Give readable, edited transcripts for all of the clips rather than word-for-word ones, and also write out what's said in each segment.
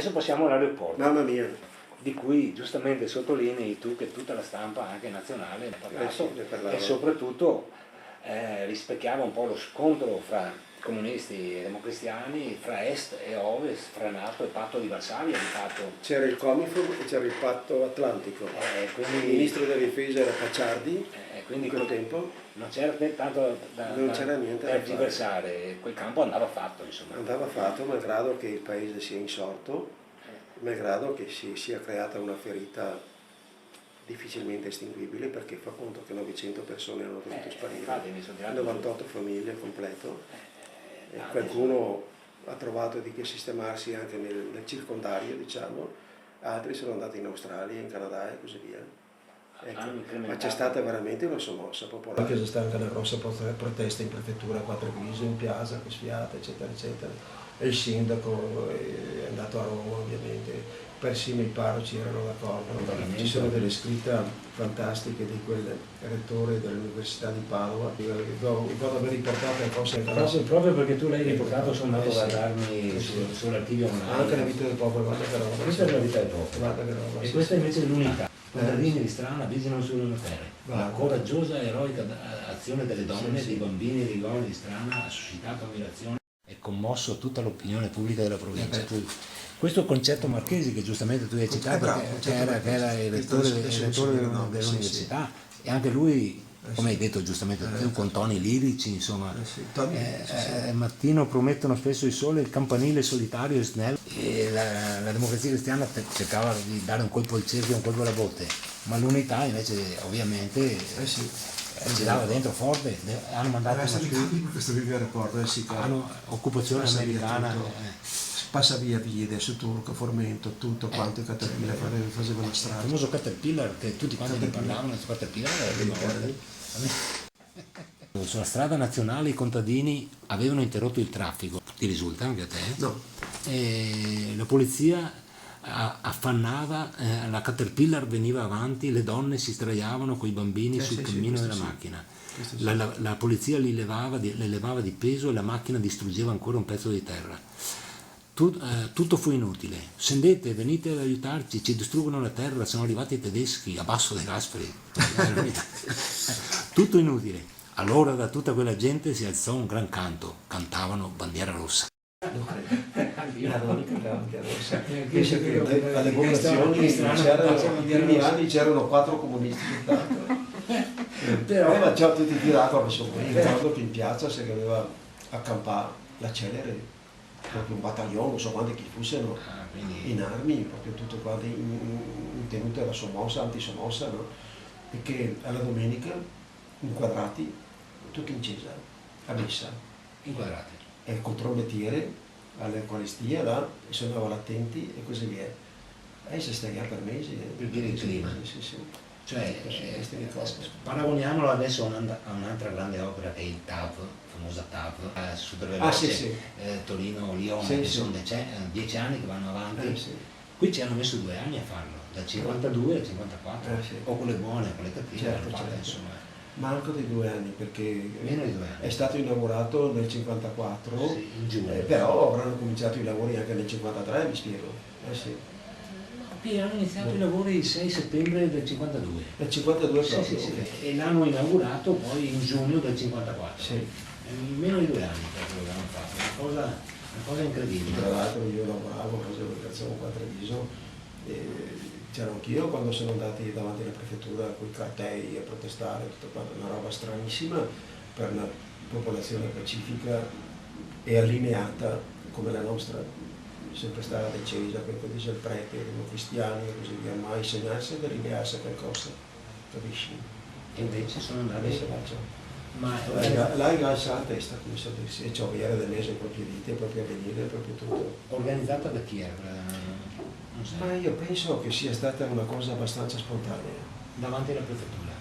Adesso passiamo all'aeroporto, Mamma mia. di cui giustamente sottolinei tu che tutta la stampa anche nazionale ne ha parlato, Sì, ne parlava. e soprattutto rispecchiava un po' lo scontro fra comunisti e democristiani, fra est e ovest, fra NATO e patto di Varsavia di fatto. C'era il Comifo e c'era il patto atlantico. Quindi, Il ministro della difesa era Pacciardi quindi in quel tempo. non c'era tanto Non c'era niente da per fare. diversare, quel campo andava fatto, insomma. Andava fatto, malgrado che il paese sia insorto, malgrado che si sia creata una ferita difficilmente estinguibile, perché fa conto che 900 persone hanno dovuto sparire, Infatti mi sono tirato 98 famiglie completo, e adesso- qualcuno ha trovato di che sistemarsi anche nel circondario, diciamo, altri sono andati in Australia, in Canada e così via. Ecco. Ma c'è stata veramente una sommossa popolare. Anche c'è stata anche una grossa protesta in prefettura a Quattro Viso, in piazza, con sfiate, eccetera, eccetera. E il sindaco è andato a Roma, ovviamente. Persino i parroci erano d'accordo. Ci sono delle scritte fantastiche di quel rettore dell'Università di Padova. Ricordo aver riportato le cose proprio perché tu l'hai riportato, sono andato a guardarmi sull'archivio online. anche la vita del popolo, guarda che roba. Questa è la vita del popolo. Guarda che roba. E questa invece è l'unità. Contadini di strana vigilano sulle loro terre. La coraggiosa e eroica azione delle donne, dei bambini e dei uomini di strana ha suscitato ammirazione e commosso tutta l'opinione pubblica della provincia. Questo concetto Marchesi che giustamente tu hai citato, che era il rettore dell'università, e anche lui, come hai detto giustamente tu, con toni lirici, insomma, mattino promettono spesso il sole, il campanile solitario e snello, e la democrazia cristiana cercava di dare un colpo al cerchio e un colpo alla botte, ma l'unità invece ovviamente ci dava dentro forte. Hanno mandato questo video rapporto, hanno occupazione americana. Passa via adesso Turco, Formento, tutto quanto i Caterpillar facevano la strada. Il famoso Caterpillar che tutti quanti ne parlavano, il Caterpillar sulla strada nazionale i contadini avevano interrotto il traffico, ti risulta anche a te? No. E la polizia affannava, la Caterpillar veniva avanti, le donne si sdraiavano con i bambini sul cammino della macchina. La polizia le levava di peso e la macchina distruggeva ancora un pezzo di terra. Tutto fu inutile. Scendete, venite ad aiutarci, ci distruggono la terra, sono arrivati i tedeschi, abbasso De Gasperi. Tutto inutile. Allora da tutta quella gente si alzò un gran canto, cantavano Bandiera Rossa. Penso che alle votazioni nei primi anni c'erano 4 comunisti soltanto. Però già tutti tirato, ricordo che in piazza si doveva accampare la celere, proprio un battaglione, non so quanti chi fossero in armi, proprio tutto quanto in tenuta alla sommossa, antisommossa, no? E che alla domenica inquadrati tutti in chiesa, a messa. Inquadrati. E il controllettiere all'Eucaristia là, e suonava l'attenti e così via. E si stava per mesi. Per dire il clima. Sì. Cioè, paragoniamolo adesso a un'altra grande opera che è il TAV, famosa TAV, super veloce, Torino-Lione, che sono 10 anni che vanno avanti. Qui ci hanno messo 2 anni a farlo, dal 52 al 54, o con le buone, con le cattive, insomma. Manco di 2 anni, perché meno di 2 anni. È stato inaugurato nel 54, in giugno. Però avranno cominciato i lavori anche nel 53, mi spiego. Qui hanno iniziato i lavori il 6 settembre del 52. Nel 52 proprio? Sì. E l'hanno inaugurato poi in giugno del 54. Sì. In meno di 2 anni per quello che hanno fatto, una cosa incredibile. Tra l'altro io lavoravo, facevo il calzavo qua a Treviso, c'ero anch'io quando sono andati davanti alla prefettura con i cartelli a protestare, tutto quanto, una roba stranissima per una popolazione pacifica e allineata come la nostra. Sempre stata decisa, per cui dice il prete, i democristiani e così via, mai segnarsi ed allinearsi a qualcosa, capisci? E invece sono andati ma là ingalza la testa, come so dirsi, e c'ho ieri del mese proprio vite, proprio avvenire, proprio tutto. Organizzata da chi era? Ma io penso che sia stata una cosa abbastanza spontanea. Davanti alla prefettura?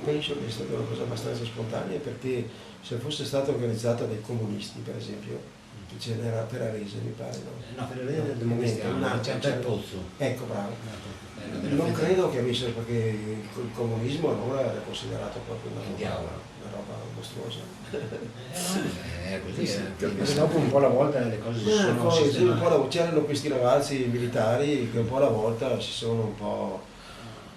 Penso che sia stata una cosa abbastanza spontanea, perché se fosse stata organizzata dai comunisti, per esempio, Ce n'era per Arese, mi pare, no? No, per Arese del Democristiano, c'è un pozzo. Ecco, bravo. Non credo che avesse, perché il comunismo allora era considerato proprio una roba mostruosa. È così, perché dopo un po' alla volta le cose si sono sistemate. C'erano questi ragazzi militari che un po' alla volta si sono un po'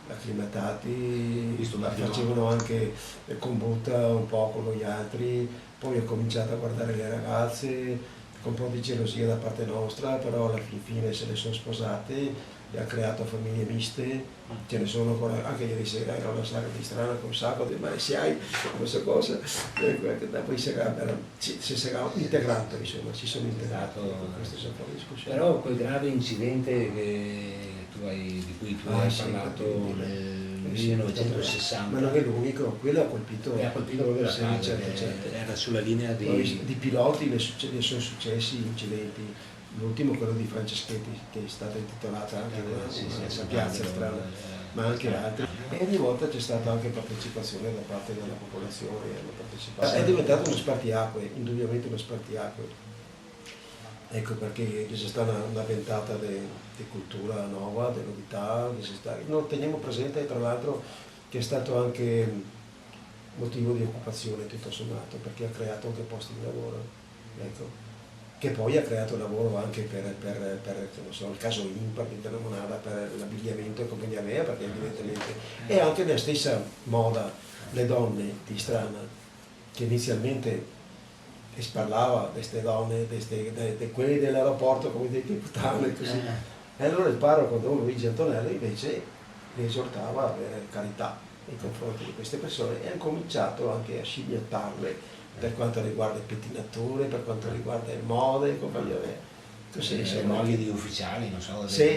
acclimatati, facevano anche combutta un po' con gli altri, poi ho cominciato a guardare le ragazze con un po' di gelosia da parte nostra, però alla fine se le sono sposate e ha creato famiglie miste, ce ne sono ancora, anche ieri sera era una saga di strana con un sacco di maresiai, questa cosa, poi si era integrato, insomma, si sono integrati con queste discussioni. Però quel grave incidente di cui tu hai parlato nel 1960. Ma non è l'unico, quello ha colpito proprio la casa, era sulla linea di piloti, ne sono successi incidenti. L'ultimo quello di Franceschetti, che è stata intitolata anche una piazza strana, ma anche altri. E ogni volta c'è stata anche partecipazione da parte della popolazione. È diventato uno spartiacque, indubbiamente uno spartiacque. Ecco perché c'è stata una ventata di cultura nuova, di novità. Non teniamo presente tra l'altro che è stato anche motivo di occupazione tutto sommato, perché ha creato anche posti di lavoro. Ecco. Che poi ha creato lavoro anche per non so, il caso Impar della Monada, per l'abbigliamento e compagnia mia, perché evidentemente e anche nella stessa moda le donne di Strana, che inizialmente si parlava di queste donne, di quelli dell'aeroporto come dei puttane e così. E allora il parroco Don Luigi Antonello invece li esortava a avere carità nei confronti di queste persone e ha cominciato anche a scimmiottarle per quanto riguarda il pettinature, per quanto riguarda le mode e compagnia. Così, mogli di ufficiali, non so, sì.